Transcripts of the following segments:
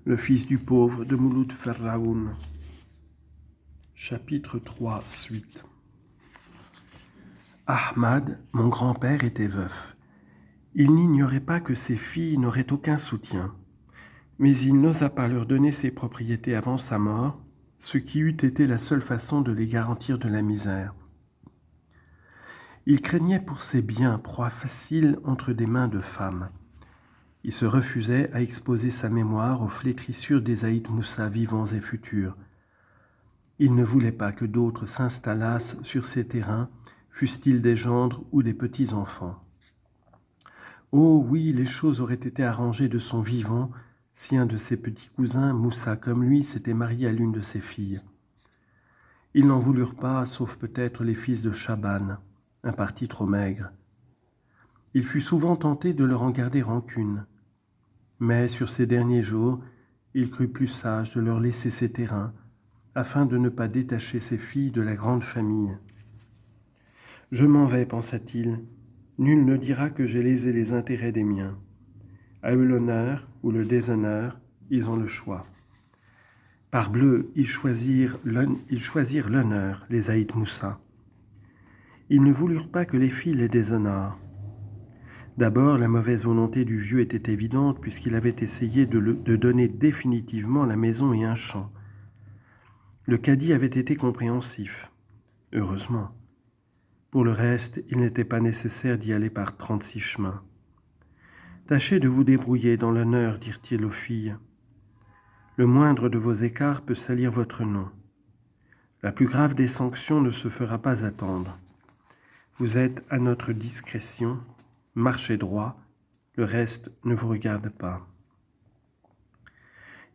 Le fils du pauvre de Mouloud Ferraoun. Chapitre 3, suite. Ahmad, mon grand-père, était veuf. Il n'ignorait pas que ses filles n'auraient aucun soutien, mais il n'osa pas leur donner ses propriétés avant sa mort, ce qui eût été la seule façon de les garantir de la misère. Il craignait pour ses biens proie facile entre des mains de femmes. Il se refusait à exposer sa mémoire aux flétrissures des Aït Moussa vivants et futurs. Il ne voulait pas que d'autres s'installassent sur ces terrains, fussent-ils des gendres ou des petits-enfants. Oh oui, les choses auraient été arrangées de son vivant si un de ses petits cousins, Moussa comme lui, s'était marié à l'une de ses filles. Ils n'en voulurent pas, sauf peut-être les fils de Chaban, un parti trop maigre. Il fut souvent tenté de leur en garder rancune. Mais sur ces derniers jours, il crut plus sage de leur laisser ces terrains, afin de ne pas détacher ses filles de la grande famille. « Je m'en vais, pensa-t-il. Nul ne dira que j'ai lésé les intérêts des miens. À eux l'honneur ou le déshonneur, ils ont le choix. » Parbleu, ils choisirent l'honneur, les Aït Moussa. Ils ne voulurent pas que les filles les déshonorent. D'abord, la mauvaise volonté du vieux était évidente puisqu'il avait essayé de donner définitivement la maison et un champ. Le cadi avait été compréhensif. Heureusement. Pour le reste, il n'était pas nécessaire d'y aller par 36 chemins. « Tâchez de vous débrouiller dans l'honneur, dirent-ils aux filles. Le moindre de vos écarts peut salir votre nom. La plus grave des sanctions ne se fera pas attendre. Vous êtes à notre discrétion. Marchez droit, le reste ne vous regarde pas.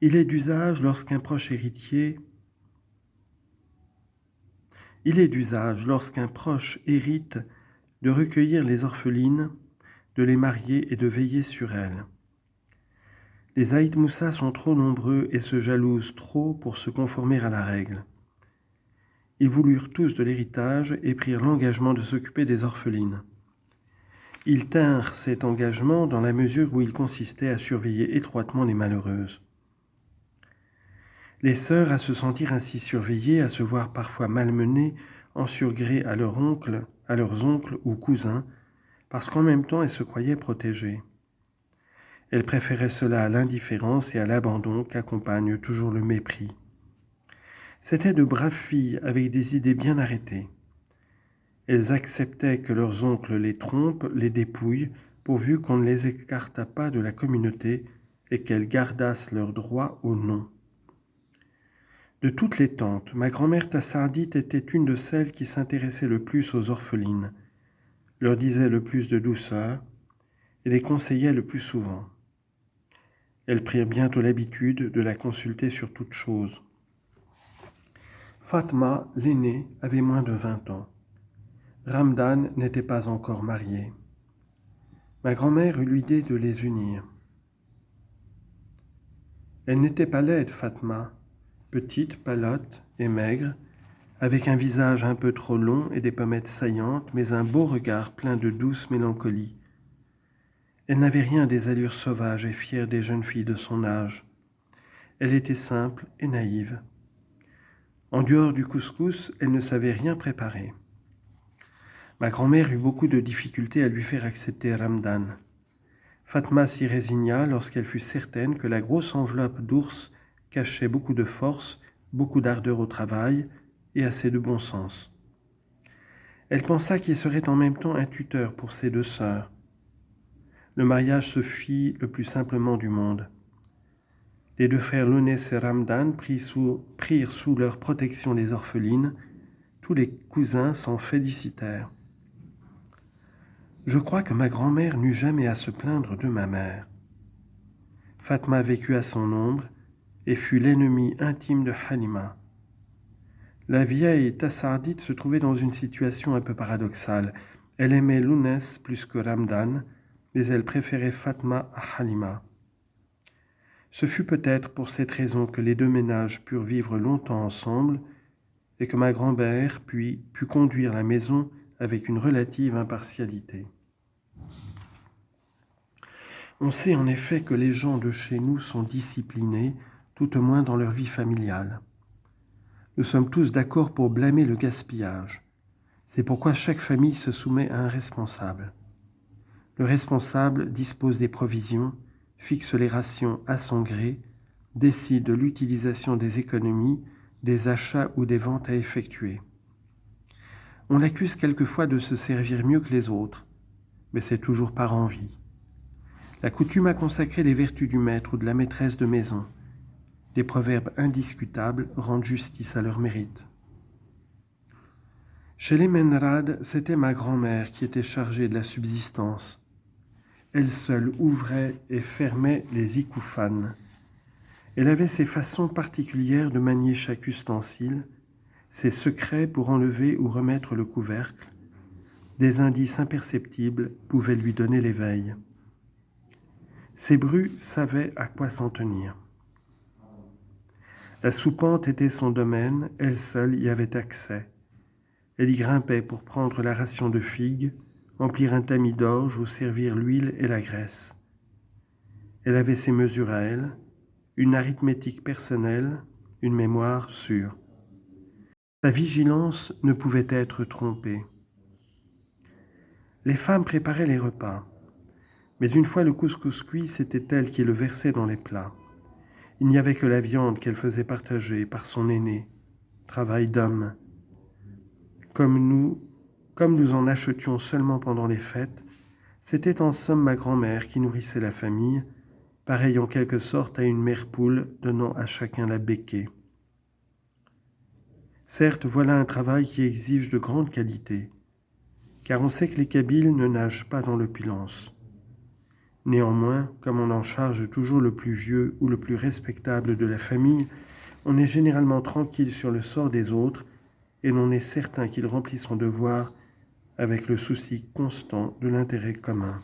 Il est d'usage lorsqu'un proche hérite de recueillir les orphelines, de les marier et de veiller sur elles. Les Aït Moussa sont trop nombreux et se jalousent trop pour se conformer à la règle. Ils voulurent tous de l'héritage et prirent l'engagement de s'occuper des orphelines. Ils tinrent cet engagement dans la mesure où il consistait à surveiller étroitement les malheureuses. Les sœurs, à se sentir ainsi surveillées, à se voir parfois malmenées, en surgré à leurs oncles ou cousins, parce qu'en même temps elles se croyaient protégées. Elles préféraient cela à l'indifférence et à l'abandon qu'accompagne toujours le mépris. C'étaient de braves filles avec des idées bien arrêtées. Elles acceptaient que leurs oncles les trompent, les dépouillent, pourvu qu'on ne les écartât pas de la communauté et qu'elles gardassent leurs droits au nom. De toutes les tantes, ma grand-mère Tassardite était une de celles qui s'intéressaient le plus aux orphelines, leur disait le plus de douceur et les conseillait le plus souvent. Elles prirent bientôt l'habitude de la consulter sur toute chose. Fatma, l'aînée, avait moins de 20 ans. Ramdan n'était pas encore marié. Ma grand-mère eut l'idée de les unir. Elle n'était pas laide, Fatma, petite, palote et maigre, avec un visage un peu trop long et des pommettes saillantes, mais un beau regard plein de douce mélancolie. Elle n'avait rien des allures sauvages et fières des jeunes filles de son âge. Elle était simple et naïve. En dehors du couscous, elle ne savait rien préparer. Ma grand-mère eut beaucoup de difficultés à lui faire accepter Ramdan. Fatma s'y résigna lorsqu'elle fut certaine que la grosse enveloppe d'ours cachait beaucoup de force, beaucoup d'ardeur au travail et assez de bon sens. Elle pensa qu'il serait en même temps un tuteur pour ses deux sœurs. Le mariage se fit le plus simplement du monde. Les deux frères Lounès et Ramdan prirent sous leur protection les orphelines. Tous les cousins s'en félicitèrent. Je crois que ma grand-mère n'eut jamais à se plaindre de ma mère. Fatma vécut à son ombre et fut l'ennemie intime de Halima. La vieille Tassardite se trouvait dans une situation un peu paradoxale. Elle aimait Lounès plus que Ramdan, mais elle préférait Fatma à Halima. Ce fut peut-être pour cette raison que les deux ménages purent vivre longtemps ensemble et que ma grand-mère put conduire la maison avec une relative impartialité. On sait en effet que les gens de chez nous sont disciplinés, tout au moins dans leur vie familiale. Nous sommes tous d'accord pour blâmer le gaspillage. C'est pourquoi chaque famille se soumet à un responsable. Le responsable dispose des provisions, fixe les rations à son gré, décide de l'utilisation des économies, des achats ou des ventes à effectuer. On l'accuse quelquefois de se servir mieux que les autres, mais c'est toujours par envie. La coutume a consacré les vertus du maître ou de la maîtresse de maison. Des proverbes indiscutables rendent justice à leur mérite. Chez les Menrad, c'était ma grand-mère qui était chargée de la subsistance. Elle seule ouvrait et fermait les ikoufanes. Elle avait ses façons particulières de manier chaque ustensile, ses secrets pour enlever ou remettre le couvercle. Des indices imperceptibles pouvaient lui donner l'éveil. Ses brus savaient à quoi s'en tenir. La soupente était son domaine, elle seule y avait accès. Elle y grimpait pour prendre la ration de figues, emplir un tamis d'orge ou servir l'huile et la graisse. Elle avait ses mesures à elle, une arithmétique personnelle, une mémoire sûre. Sa vigilance ne pouvait être trompée. Les femmes préparaient les repas, mais une fois le couscous cuit, c'était elle qui le versait dans les plats. Il n'y avait que la viande qu'elle faisait partager par son aîné, travail d'homme. Comme nous en achetions seulement pendant les fêtes, c'était en somme ma grand-mère qui nourrissait la famille, pareille en quelque sorte à une mère poule donnant à chacun la béquée. Certes, voilà un travail qui exige de grande qualité, car on sait que les Kabyles ne nagent pas dans l'opulence. Néanmoins, comme on en charge toujours le plus vieux ou le plus respectable de la famille, on est généralement tranquille sur le sort des autres et l'on est certain qu'il remplit son devoir avec le souci constant de l'intérêt commun.